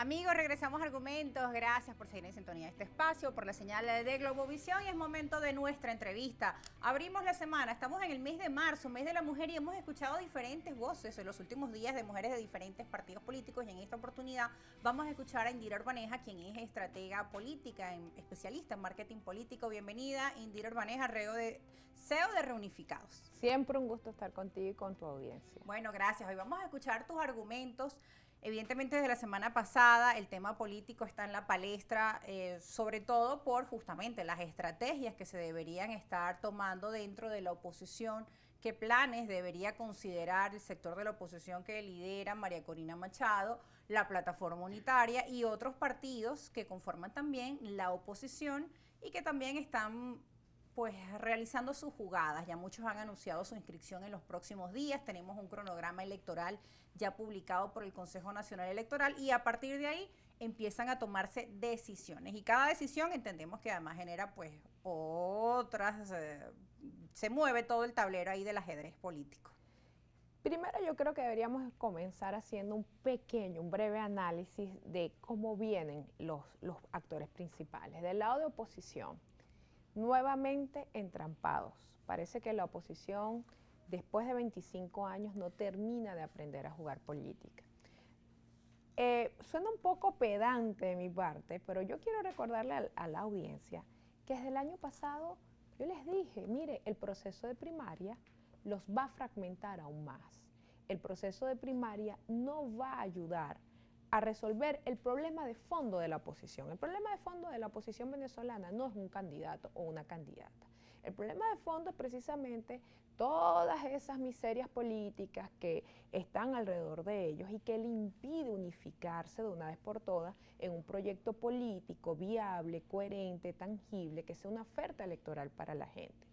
Amigos, regresamos a Argumentos. Gracias por seguir en sintonía de este espacio, por la señal de Globovisión y es momento de nuestra entrevista. Abrimos la semana, estamos en el mes de marzo, mes de la mujer y hemos escuchado diferentes voces en los últimos días de mujeres de diferentes partidos políticos y en esta oportunidad vamos a escuchar a Indira Urbaneja, quien es estratega política, especialista en marketing político. Bienvenida, Indira Urbaneja, CEO de Reunificados. Siempre un gusto estar contigo y con tu audiencia. Bueno, gracias. Hoy vamos a escuchar tus argumentos. Evidentemente desde la semana pasada el tema político está en la palestra, sobre todo por justamente las estrategias que se deberían estar tomando dentro de la oposición, qué planes debería considerar el sector de la oposición que lidera María Corina Machado, la Plataforma Unitaria y otros partidos que conforman también la oposición y que también están pues realizando sus jugadas. Ya muchos han anunciado su inscripción en los próximos días. Tenemos un cronograma electoral ya publicado por el Consejo Nacional Electoral y a partir de ahí empiezan a tomarse decisiones. Y cada decisión entendemos que además genera pues otras, se mueve todo el tablero ahí del ajedrez político. Primero yo creo que deberíamos comenzar haciendo un breve análisis de cómo vienen los actores principales. Del lado de oposición, nuevamente entrampados. Parece que la oposición, después de 25 años, no termina de aprender a jugar política. Suena un poco pedante de mi parte, pero yo quiero recordarle a la audiencia que desde el año pasado yo les dije, mire, el proceso de primaria los va a fragmentar aún más. El proceso de primaria no va a ayudar a resolver el problema de fondo de la oposición. El problema de fondo de la oposición venezolana no es un candidato o una candidata. El problema de fondo es precisamente todas esas miserias políticas que están alrededor de ellos y que le impide unificarse de una vez por todas en un proyecto político viable, coherente, tangible, que sea una oferta electoral para la gente.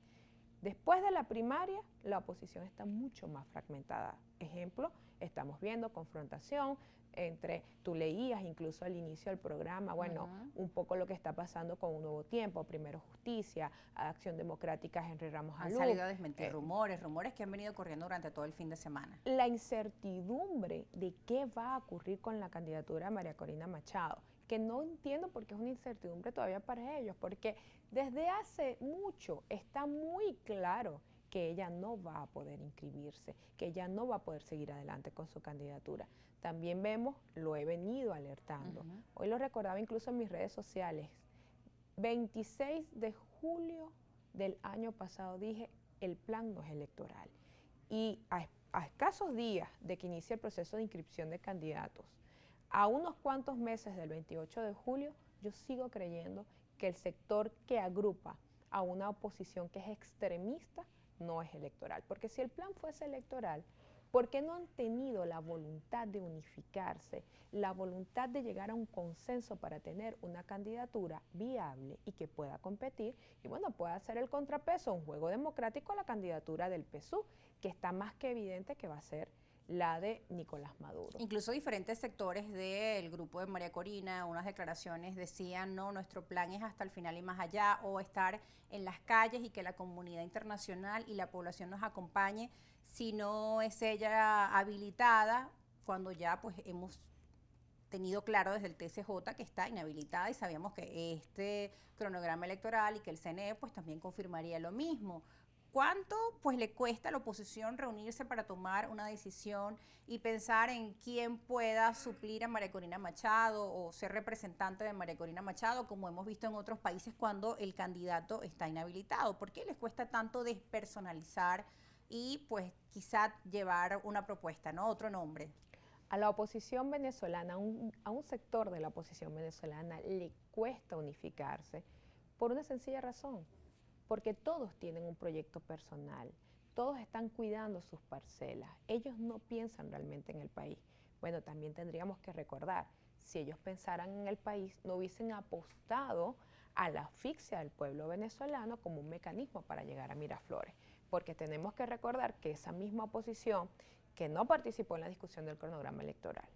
Después de la primaria, la oposición está mucho más fragmentada. Ejemplo, estamos viendo confrontación entre, tú leías incluso al inicio del programa, bueno, un poco lo que está pasando con Un Nuevo Tiempo, Primero Justicia, Acción Democrática, Henry Ramos Alú. Han salido a desmentir rumores que han venido corriendo durante todo el fin de semana. La incertidumbre de qué va a ocurrir con la candidatura de María Corina Machado, que no entiendo por qué es una incertidumbre todavía para ellos, porque desde hace mucho está muy claro que ella no va a poder inscribirse, que ella no va a poder seguir adelante con su candidatura. También vemos, lo he venido alertando, hoy lo recordaba incluso en mis redes sociales, 26 de julio del año pasado dije, el plan no es electoral. Y a escasos días de que inicie el proceso de inscripción de candidatos, a unos cuantos meses del 28 de julio, yo sigo creyendo que el sector que agrupa a una oposición que es extremista no es electoral. Porque si el plan fuese electoral, ¿por qué no han tenido la voluntad de unificarse, la voluntad de llegar a un consenso para tener una candidatura viable y que pueda competir y bueno, pueda hacer el contrapeso, un juego democrático a la candidatura del PSUV, que está más que evidente que va a ser la de Nicolás Maduro? Incluso diferentes sectores del grupo de María Corina, unas declaraciones decían, no, nuestro plan es hasta el final y más allá, o estar en las calles y que la comunidad internacional y la población nos acompañe, si no es ella habilitada, cuando ya pues hemos tenido claro desde el TCJ que está inhabilitada y sabíamos que este cronograma electoral y que el CNE pues también confirmaría lo mismo. ¿Cuánto pues le cuesta a la oposición reunirse para tomar una decisión y pensar en quién pueda suplir a María Corina Machado o ser representante de María Corina Machado, como hemos visto en otros países cuando el candidato está inhabilitado? ¿Por qué les cuesta tanto despersonalizar y pues quizá llevar una propuesta, ¿no? Otro nombre. A la oposición venezolana, a un sector de la oposición venezolana le cuesta unificarse por una sencilla razón, porque todos tienen un proyecto personal, todos están cuidando sus parcelas, ellos no piensan realmente en el país. Bueno, también tendríamos que recordar, si ellos pensaran en el país, no hubiesen apostado a la asfixia del pueblo venezolano como un mecanismo para llegar a Miraflores, porque tenemos que recordar que esa misma oposición que no participó en la discusión del cronograma electoral,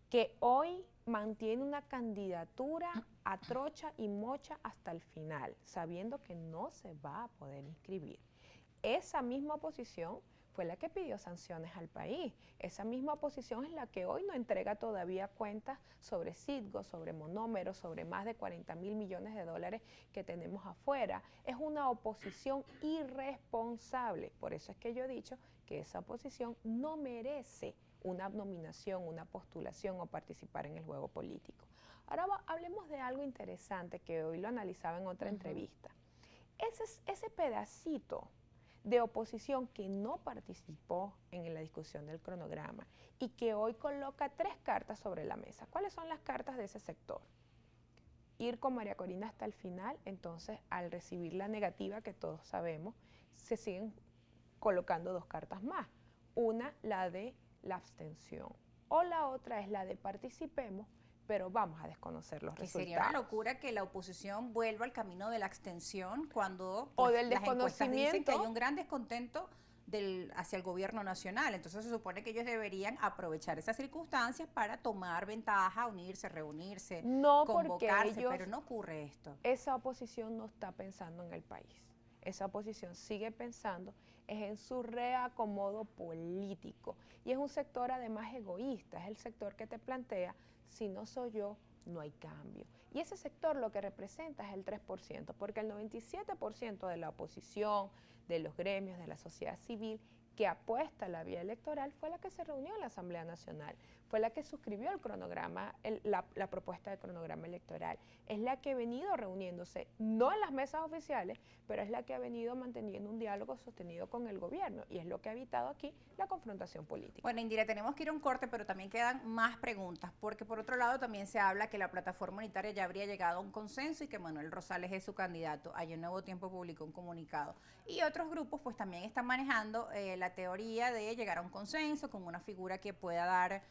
que hoy mantiene una candidatura a trocha y mocha hasta el final, sabiendo que no se va a poder inscribir. esa misma oposición fue la que pidió sanciones al país. Esa misma oposición es la que hoy no entrega todavía cuentas sobre Citgo, sobre monómeros, sobre más de 40.000 millones de dólares que tenemos afuera. Es una oposición irresponsable. Por eso es que yo he dicho que esa oposición no merece una nominación, una postulación o participar en el juego político. Ahora hablemos de algo interesante que hoy lo analizaba en otra entrevista. Ese pedacito de oposición que no participó en la discusión del cronograma y que hoy coloca 3 cartas sobre la mesa. ¿Cuáles son las cartas de ese sector? Ir con María Corina hasta el final, entonces al recibir la negativa que todos sabemos, se siguen colocando 2 cartas más. Una, la de la abstención, o la otra es la de participemos, pero vamos a desconocer los resultados. Sería una locura que la oposición vuelva al camino de la abstención cuando o del las encuestas dicen que hay un desconocimiento gran descontento hacia el gobierno nacional. Entonces se supone que ellos deberían aprovechar esas circunstancias para tomar ventaja, unirse, reunirse, no porque convocarse, ellos, pero no ocurre esto. esa oposición no está pensando en el país. Esa oposición sigue pensando es en su reacomodo político. Y es un sector además egoísta, es el sector que te plantea, si no soy yo, no hay cambio. Y ese sector lo que representa es el 3%, porque el 97% de la oposición, de los gremios, de la sociedad civil, que apuesta a la vía electoral, fue la que se reunió en la Asamblea Nacional, fue la que suscribió el cronograma, la propuesta de cronograma electoral, es la que ha venido reuniéndose, no en las mesas oficiales, pero es la que ha venido manteniendo un diálogo sostenido con el gobierno, y es lo que ha evitado aquí la confrontación política. Bueno, Indira, tenemos que ir a un corte, pero también quedan más preguntas, porque por otro lado también se habla que la plataforma unitaria ya habría llegado a un consenso y que Manuel Rosales es su candidato. Ayer Nuevo Tiempo publicó un comunicado. Y otros grupos pues también están manejando la teoría de llegar a un consenso con una figura que pueda dar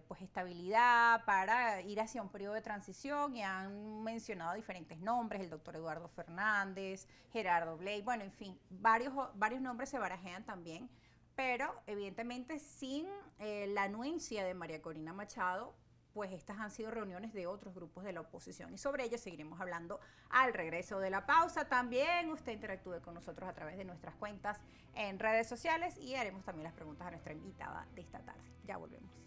pues estabilidad para ir hacia un periodo de transición, y han mencionado diferentes nombres, el doctor Eduardo Fernández, Gerardo Bley, bueno, en fin, varios nombres se barajean también, pero evidentemente sin la anuencia de María Corina Machado, pues estas han sido reuniones de otros grupos de la oposición, y sobre ello seguiremos hablando al regreso de la pausa. También usted interactúe con nosotros a través de nuestras cuentas en redes sociales y haremos también las preguntas a nuestra invitada de esta tarde. Ya volvemos.